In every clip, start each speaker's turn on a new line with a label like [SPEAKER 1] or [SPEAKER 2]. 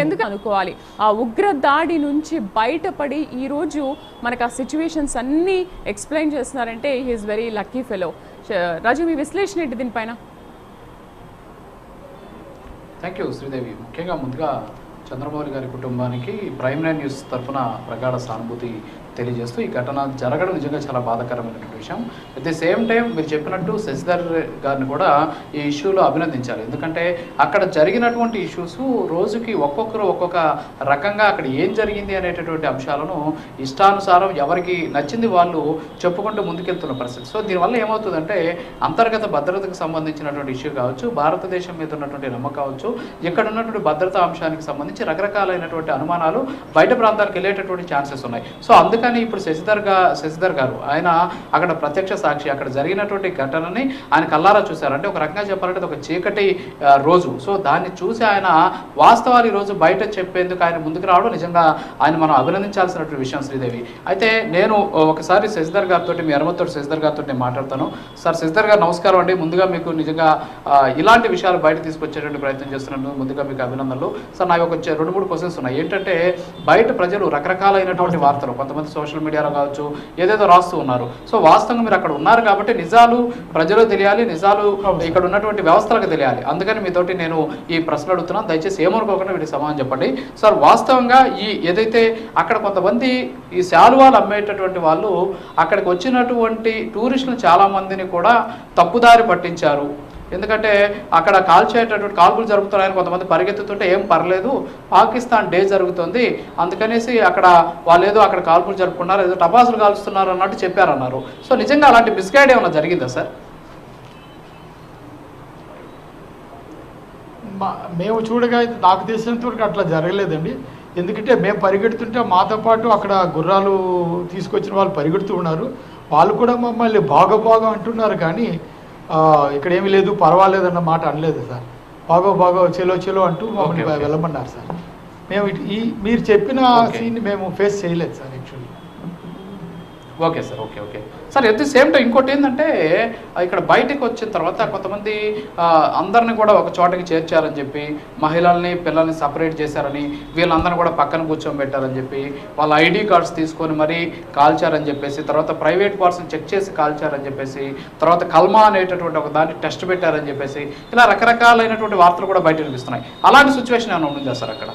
[SPEAKER 1] ఎందుకు అనుకోవాలి. ఆ ఉగ్ర దాడి నుంచి బయటపడి ఈరోజు మనకు ఆ సిచ్యువేషన్స్ అన్నీ ఎక్స్ప్లెయిన్ చేస్తున్నారంటే హీఈస్ వెరీ లక్కీ ఫెలో. రాజు, మీ విశ్లేషణ ఏంటి దీనిపైన?
[SPEAKER 2] Thank you Sridevi. ముఖ్యంగా ముందుగా చంద్రమౌళి గారి కుటుంబానికి ప్రైమ్ నైన్ న్యూస్ తరఫున ప్రగాఢ సానుభూతి తెలియజేస్తూ ఈ ఘటన జరగడం నిజంగా చాలా బాధాకరమైనటువంటి విషయం. అట్ ది సేమ్ టైం మీరు చెప్పినట్టు శశిధర్ గారిని కూడా ఈ ఇష్యూలో అభినందించాలి. ఎందుకంటే అక్కడ జరిగినటువంటి ఇష్యూస్ రోజుకి ఒక్కొక్కరు ఒక్కొక్క రకంగా అక్కడ ఏం జరిగింది అనేటటువంటి అంశాలను ఇష్టానుసారం ఎవరికి నచ్చింది వాళ్ళు చెప్పుకుంటూ ముందుకెళ్తున్న పరిస్థితి. సో దీనివల్ల ఏమవుతుందంటే అంతర్గత భద్రతకు సంబంధించినటువంటి ఇష్యూ కావచ్చు, భారతదేశం మీద ఉన్నటువంటి నమ్మకం కావచ్చు, ఇక్కడ ఉన్నటువంటి భద్రతా అంశానికి సంబంధించి రకరకాలైనటువంటి అనుమానాలు బయట ప్రాంతాలకు వెళ్ళేటటువంటి ఛాన్సెస్ ఉన్నాయి. సో అందుకని ఇప్పుడు శశిధర్ గారు ఆయన అక్కడ ప్రత్యక్ష సాక్షి, అక్కడ జరిగినటువంటి ఘటనని ఆయన కల్లారా చూశారు. అంటే ఒక రకంగా చెప్పాలంటే ఒక చీకటి రోజు. సో దాన్ని చూసి ఆయన వాస్తవాలు ఈరోజు బయట చెప్పేందుకు ఆయన ముందుకు రావడం నిజంగా ఆయన మనం అభినందించాల్సినటువంటి విషయం శ్రీదేవి. అయితే నేను ఒకసారి శశిధర్ గారితో, మీ అనుమతితో శశిధర్ గారితో నేను మాట్లాడతాను. సార్ శశిధర్ గారు నమస్కారం అండి. ముందుగా మీకు నిజంగా ఇలాంటి విషయాలు బయట తీసుకొచ్చేటువంటి ప్రయత్నం చేస్తున్నందుకు ముందుగా మీకు అభినందనలు. సార్ నాకు ఒక 2-3 క్వశ్చన్స్ ఉన్నాయి. ఏంటంటే బయట ప్రజలు రకరకాలైనటువంటి వార్తలు, కొంతమంది సోషల్ మీడియాలో కావచ్చు ఏదేదో రాస్తూ ఉన్నారు. సో వాస్తవంగా మీరు అక్కడ ఉన్నారు కాబట్టి నిజాలు ప్రజలకు తెలియాలి, నిజాలు ఇక్కడ ఉన్నటువంటి వ్యవస్థలకు తెలియాలి. అందుకని మీతోటి నేను ఈ ప్రశ్న అడుగుతున్నాను. దయచేసి ఏమనుకోకుండా వీటికి సమాధానం చెప్పండి. సార్ వాస్తవంగా ఈ ఏదైతే అక్కడ కొంతమంది ఈ శాలువాలు అమ్మేటటువంటి వాళ్ళు అక్కడికి వచ్చినటువంటి టూరిస్టులు చాలామందిని కూడా తప్పుదారి పట్టించారు. ఎందుకంటే అక్కడ కాల్పులు జరుగుతున్నాయని కొంతమంది పరిగెత్తుతుంటే ఏం పర్లేదు, పాకిస్తాన్ డే జరుగుతుంది అందుకనేసి అక్కడ వాళ్ళు ఏదో అక్కడ కాల్పులు జరుపుకున్నారు, ఏదో టపాసులు కాల్స్తున్నారు అన్నట్టు చెప్పారన్నారు. సో నిజంగా అలాంటి మిస్గైడ్ ఏమైనా జరిగిందా సార్?
[SPEAKER 3] మేము చూడగా నాకు తెలిసినంత వరకు అట్లా జరగలేదండి. ఎందుకంటే మేము పరిగెడుతుంటే మాతో పాటు అక్కడ గుర్రాలు తీసుకొచ్చిన వాళ్ళు పరిగెడుతూ ఉన్నారు. వాళ్ళు కూడా మమ్మల్ని బాగా అంటున్నారు, కానీ ఇక్కడ ఏమీ లేదు పర్వాలేదన్న మాట అనలేదు సార్. బాగా చెలో అంటూ మమ్మల్ని వెళ్ళమన్నారు సార్. మేము మీరు చెప్పిన సీన్ మేము ఫేస్ చేయలేదు sir actually.
[SPEAKER 2] Okay sir, okay sir. At the same time ఇంకోటి ఏంటంటే ఇక్కడ బయటకు వచ్చిన తర్వాత కొంతమంది అందరిని కూడా ఒక చోటకి చేర్చారని చెప్పి, మహిళల్ని పిల్లల్ని సపరేట్ చేశారని, వీళ్ళందరినీ కూడా పక్కన కూర్చోబెట్టారని చెప్పి, వాళ్ళ ఐడి కార్డ్స్ తీసుకొని మరీ కాల్చారని చెప్పేసి, తర్వాత ప్రైవేట్ పార్ట్స్ని చెక్ చేసి కాల్చారని చెప్పేసి, తర్వాత కల్మా అనేటటువంటి ఒక దాన్ని టెస్ట్ పెట్టారని చెప్పేసి, ఇలా రకరకాలైనటువంటి వార్తలు కూడా బయట వినిపిస్తున్నాయి. అలాంటి సిచ్యువేషన్ ఏమైనా ఉందా సార్ అక్కడ?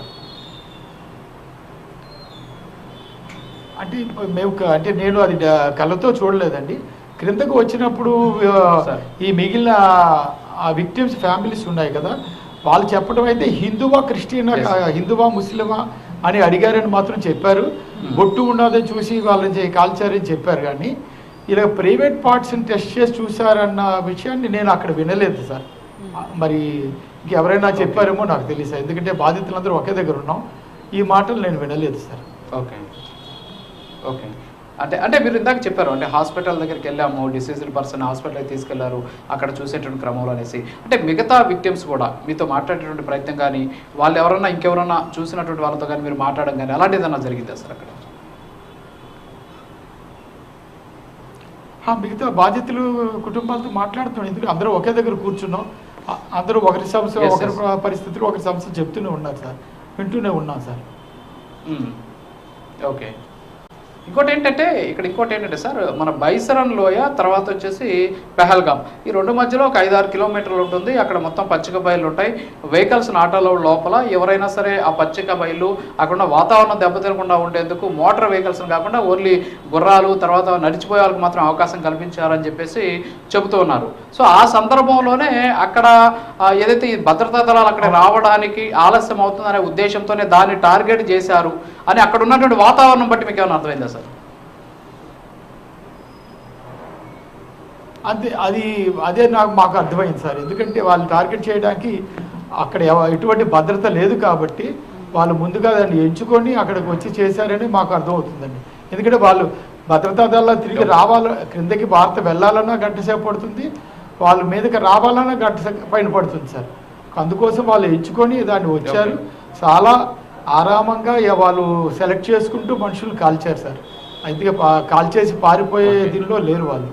[SPEAKER 3] అంటే నేను అది కళ్ళతో చూడలేదండి. క్రిందకు వచ్చినప్పుడు ఈ మిగిలిన విక్టిమ్స్ ఫ్యామిలీస్ ఉన్నాయి కదా, వాళ్ళు చెప్పడం అయితే హిందువా క్రిస్టియనా, హిందువా ముస్లిమా అని అడిగారని మాత్రం చెప్పారు. బొట్టు ఉన్నదని చూసి వాళ్ళని కాల్చారని చెప్పారు, కానీ ఇలా ప్రైవేట్ పార్ట్స్ని టెస్ట్ చేసి చూసారన్న విషయాన్ని నేను అక్కడ వినలేదు సార్. మరి ఇంకెవరైనా చెప్పారేమో నాకు తెలియదు, ఎందుకంటే బాధితులందరూ ఒకే దగ్గర ఉన్నాం. ఈ మాటలు నేను వినలేదు సార్.
[SPEAKER 2] ఓకే అంటే మీరు ఇందాక చెప్పారు, అంటే హాస్పిటల్ దగ్గరికి వెళ్ళాము, డిసీజ్డ్ పర్సన్ హాస్పిటల్కి తీసుకెళ్లారు, అక్కడ చూసేటువంటి క్రమంలో అనేసి, అంటే మిగతా విక్టిమ్స్ కూడా మీతో మాట్లాడేటువంటి ప్రయత్నం కానీ, వాళ్ళు ఎవరన్నా ఇంకెవరన్నా చూసినటువంటి వాళ్ళతో కానీ మీరు మాట్లాడడం కానీ అలాంటి ఏదన్నా జరిగిందా సార్ అక్కడ?
[SPEAKER 3] మిగతా బాధితులు కుటుంబాలతో మాట్లాడుతున్నాం, ఎందుకంటే అందరూ ఒకే దగ్గర కూర్చున్నాం. అందరూ ఒకరి సమస్య, ఒకరి పరిస్థితులు, ఒకరి సమస్య చెప్తూనే ఉన్నారు సార్, వింటూనే ఉన్నాం సార్.
[SPEAKER 2] ఓకే. ఇంకోటి ఏంటంటే సార్, మన బైసరన్ లోయ తర్వాత వచ్చేసి పెహల్గాం, ఈ రెండు మధ్యలో ఒక 5-6 కిలోమీటర్లు ఉంటుంది. అక్కడ మొత్తం పచ్చిక బయళ్ళు ఉంటాయి. వెహికల్స్ నాటాలో లోపల ఎవరైనా సరే ఆ పచ్చిక బయళ్ళు అక్కడ వాతావరణం దెబ్బతినకుండా ఉండేందుకు మోటార్ వెహికల్స్ని కాకుండా ఓన్లీ గుర్రాలు తర్వాత నడిచిపోయే వాళ్ళకి మాత్రం అవకాశం కల్పించారని చెప్పేసి చెబుతూ ఉన్నారు. సో ఆ సందర్భంలోనే అక్కడ ఏదైతే ఈ భద్రతా దళాలు అక్కడ రావడానికి ఆలస్యం అవుతుందనే ఉద్దేశంతోనే దాన్ని టార్గెట్ చేశారు అని అక్కడ ఉన్నటువంటి వాతావరణం బట్టి మీకు ఏమైనా అర్థమైందా సార్?
[SPEAKER 3] అదే మాకు అర్థమైంది సార్. ఎందుకంటే వాళ్ళు టార్గెట్ చేయడానికి అక్కడ ఎటువంటి భద్రత లేదు కాబట్టి వాళ్ళు ముందుగా దాన్ని ఎంచుకొని అక్కడికి వచ్చి చేశారని మాకు అర్థమవుతుందండి. ఎందుకంటే వాళ్ళు భద్రతా దళాలు తిరిగి క్రిందకి భారత వెళ్ళాలన్నా గంట సేపు పడుతుంది, వాళ్ళ మీదకి రావాలన్నా గంట పైన పడుతుంది సార్. అందుకోసం వాళ్ళు ఎంచుకొని దాన్ని వచ్చారు. చాలా ఆరామంగా వాళ్ళు సెలెక్ట్ చేసుకుంటూ మనుషులు కాల్చారు సార్. అయితే కాల్చేసి పారిపోయే దీనిలో లేరు వాళ్ళు,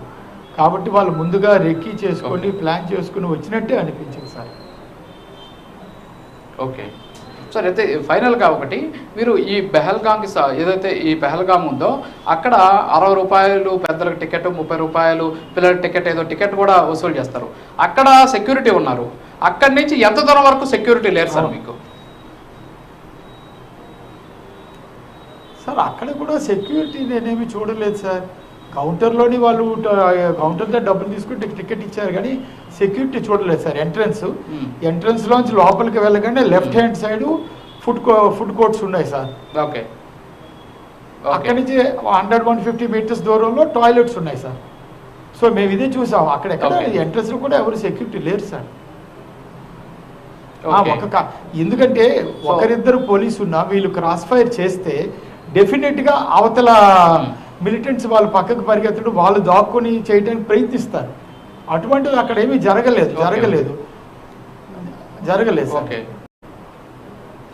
[SPEAKER 3] కాబట్టి వాళ్ళు ముందుగా రెక్కీ చేసుకొని ప్లాన్ చేసుకుని వచ్చినట్టే అనిపించింది సార్.
[SPEAKER 2] ఓకే. సార్ అయితే ఫైనల్గా ఒకటి, మీరు ఈ పెహల్గాంకి ఏదైతే ఈ పెహల్గాం ఉందో అక్కడ 60 రూపాయలు పెద్దలకు టికెట్, 30 రూపాయలు పిల్లల టికెట్, ఏదో టికెట్ కూడా వసూలు చేస్తారు. అక్కడ సెక్యూరిటీ ఉన్నారు, అక్కడి నుంచి ఎంత దూరం వరకు సెక్యూరిటీ లేరు సార్ మీకు?
[SPEAKER 3] సార్ అక్కడ కూడా సెక్యూరిటీ నేనేమి చూడలేదు సార్. కౌంటర్లోని వాళ్ళు కౌంటర్లో డబ్బులు తీసుకుంటే టికెట్ ఇచ్చారు కానీ సెక్యూరిటీ చూడలేదు సార్. ఎంట్రన్స్లోంచి లోపలికి వెళ్ళగానే left hand side food courts ఉన్నాయి సార్.
[SPEAKER 2] ఓకే,
[SPEAKER 3] అక్కడి నుంచి 100-150 మీటర్స్ దూరంలో టాయిలెట్స్ ఉన్నాయి సార్. సో మేము ఇదే చూసాం. అక్కడెక్కడ ఎంట్రన్స్లో కూడా ఎవరు సెక్యూరిటీ లేరు సార్. ఎందుకంటే ఒకరిద్దరు పోలీసు ఉన్నా వీళ్ళు క్రాస్ ఫైర్ చేస్తే డెఫినెట్గా అవతల మిలిటెంట్స్ వాళ్ళు పక్కకు పరిగెత్తడం, వాళ్ళు దాక్కుని చేయడానికి ప్రయత్నిస్తారు. అటువంటిది అక్కడ ఏమీ జరగలేదు సార్.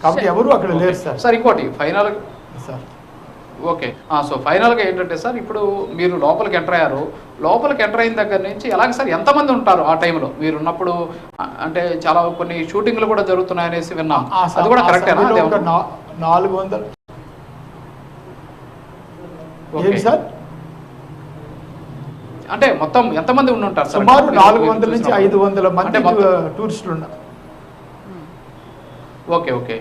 [SPEAKER 3] కాబట్టి ఎవరు అక్కడ లేరు సార్.
[SPEAKER 2] సార్ ఇంకోటి ఫైనల్
[SPEAKER 3] సార్,
[SPEAKER 2] ఓకే, సో ఫైనల్గా ఏంటంటే సార్, ఇప్పుడు మీరు లోపలికి ఎంటర్ అయ్యారు, లోపలికి ఎంటర్ అయిన దగ్గర నుంచి ఎలాగ సార్ ఎంతమంది ఉంటారు ఆ టైంలో మీరు ఉన్నప్పుడు? అంటే చాలా కొన్ని షూటింగ్లు కూడా జరుగుతున్నాయనేసి విన్నాం, అది కూడా కరెక్టేనా?
[SPEAKER 3] 400 ఏం సార్?
[SPEAKER 2] అంటే మొత్తం ఎంతమంది ఉంటారు సార్?
[SPEAKER 3] సుమారు 400 నుంచి 500 మంది టూరిస్టులు ఉన్నారు.
[SPEAKER 2] Okay okay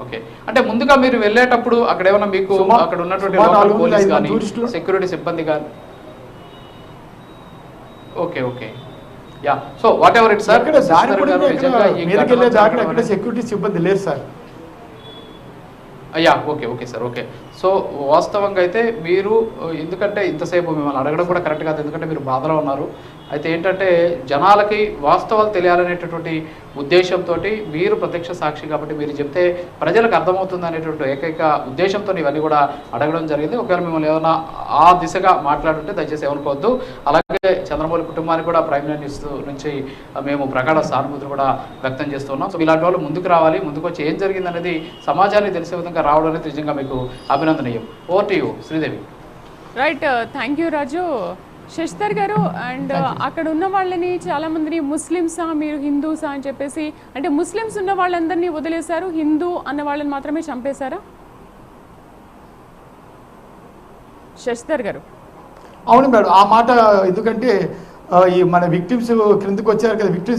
[SPEAKER 2] okay. అంటే ముందుగా మీరు వెళ్ళేటప్పుడు అక్కడ ఏమైనా మీకు అక్కడ ఉన్నటువంటి పోలీస్ కానీ సెక్యూరిటీ సిబ్బంది కానీ? Okay okay, yeah. So what ever it sir,
[SPEAKER 3] security సిబ్బంది లేరు సార్.
[SPEAKER 2] అయ్యా, okay okay sir, okay. So వాస్తవంగా అయితే మీరు, ఎందుకంటే ఇంతసేపు మిమ్మల్ని అడగడం కూడా కరెక్ట్ కాదు, ఎందుకంటే మీరు బాధలో ఉన్నారు. అయితే ఏంటంటే జనాలకి వాస్తవాలు తెలియాలనేటటువంటి ఉద్దేశంతో మీరు ప్రత్యక్ష సాక్షి కాబట్టి మీరు చెప్తే ప్రజలకు అర్థమవుతుంది అనేటువంటి ఏకైక ఉద్దేశంతో ఇవన్నీ కూడా అడగడం జరిగింది. ఒకవేళ మిమ్మల్ని ఏమైనా ఆ దిశగా మాట్లాడుంటే దయచేసి ఏమనుకోవద్దు. అలాగే చంద్రమౌళి కుటుంబానికి కూడా ప్రైమ్ న్యూస్ నుంచి మేము ప్రగాఢ సానుభూతిని కూడా వ్యక్తం చేస్తున్నాం. సో ఇలాంటి వాళ్ళు ముందుకు రావాలి, ముందుకు వచ్చి ఏం జరిగింది అనేది సమాజానికి తెలిసే విధంగా రావడం అనేది నిజంగా మీకు అభినందనీయం. Over to you Sridevi.
[SPEAKER 1] Right, thank you Raju. Shashidhar గారు, అండ్ అక్కడ ఉన్న వాళ్ళని చాలా మందిని ముస్లిమ్సా మీరు హిందూసా అని చెప్పేసి, అంటే ముస్లిమ్స్ ఉన్న వాళ్ళందరినీ వదిలేశారు, హిందూ అన్న వాళ్ళని మాత్రమే చంపేశారా శశిధర్ గారు?
[SPEAKER 3] అవును మేడం, ఆ మాట ఎందుకంటే ఈ మన విక్టిమ్స్ క్రిందకు వచ్చారు కదా, విక్టిమ్స్